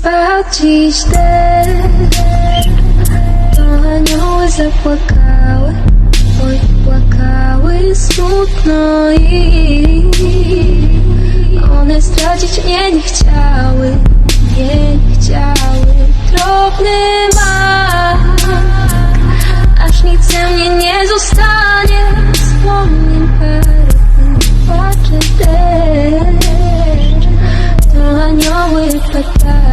Spadł dziś deszcz, to anioły zapłakały, oj płakały smutno i one zdradzić mnie nie chciały, nie chciały. Drobny mak, aż nic ze mnie nie zostanie, wspomnień parę płacze deszcz, to anioły padały.